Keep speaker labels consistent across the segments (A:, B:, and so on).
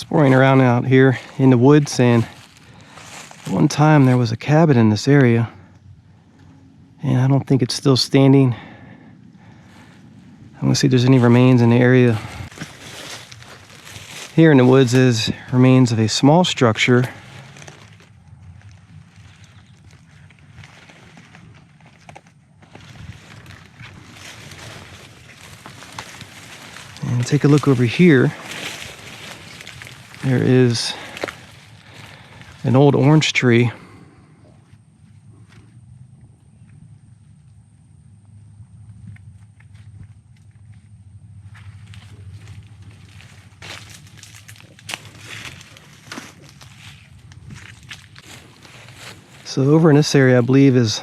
A: Exploring around out here in the woods, and one time there was a cabin in this area, and I don't think it's still standing. I want to see if there's any remains in the area. Here in the woods is remains of a small structure. And take a look over here. There is an old orange tree. So over in this area, I believe, is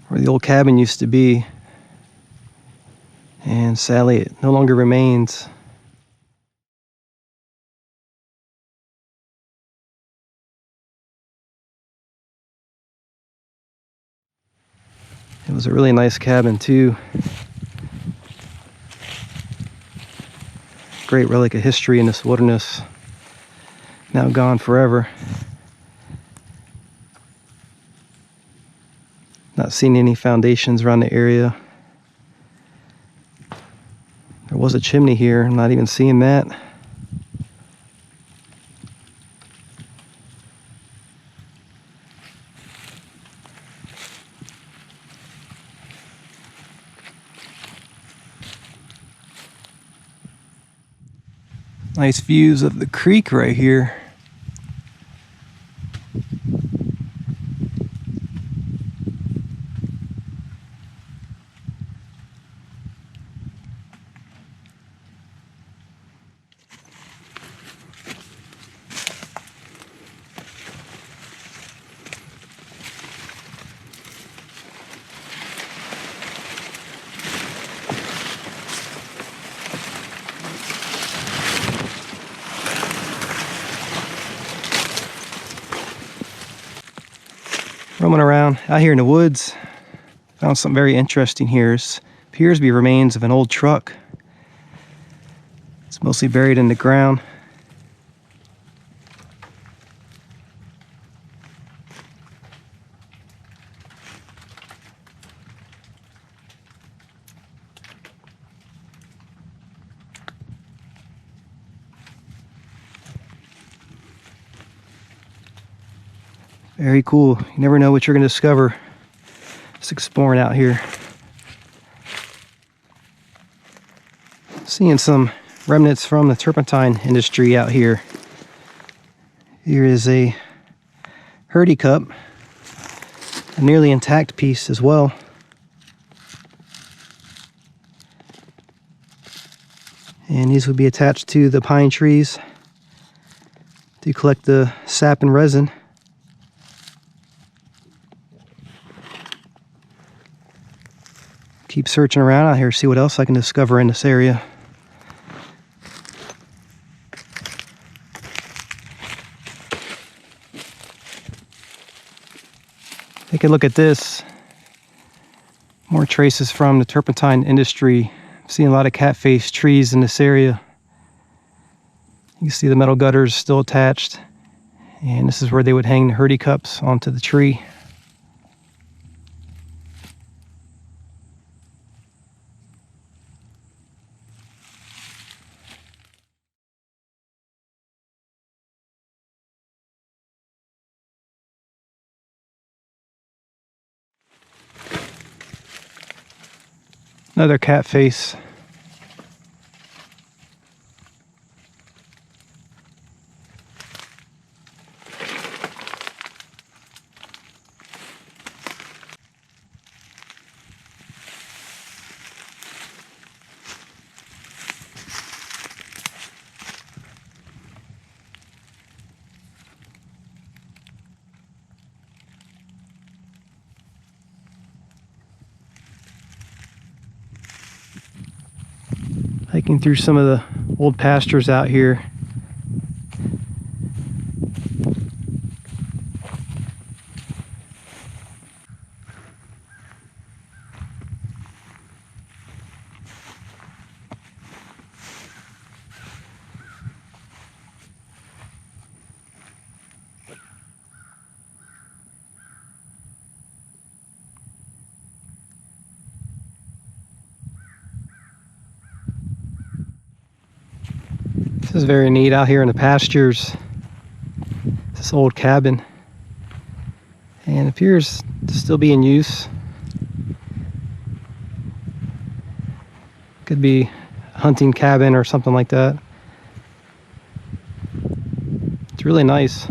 A: where the old cabin used to be. And sadly, it no longer remains. It was a really nice cabin too. Great relic of history in this wilderness. Now gone forever. Not seeing any foundations around the area. There was a chimney here, I'm not even seeing that. Nice views of the creek right here. Roaming around out here in the woods, found something very interesting here. It appears to be remains of an old truck. It's mostly buried in the ground. Very cool. You never know what you're going to discover just exploring out here. Seeing some remnants from the turpentine industry out here. Here is a hurdy cup, a nearly intact piece as well. And these would be attached to the pine trees to collect the sap and resin. Keep searching around out here, see what else I can discover in this area. Take a look at this. More traces from the turpentine industry. I'm seeing a lot of cat-faced trees in this area. You can see the metal gutters still attached. And this is where they would hang the hurdy cups onto the tree. Another cat face. Hiking through some of the old pastures out here. This is very neat out here in the pastures. This old cabin, and it appears to still be in use. Could be a hunting cabin or something like that. It's really nice.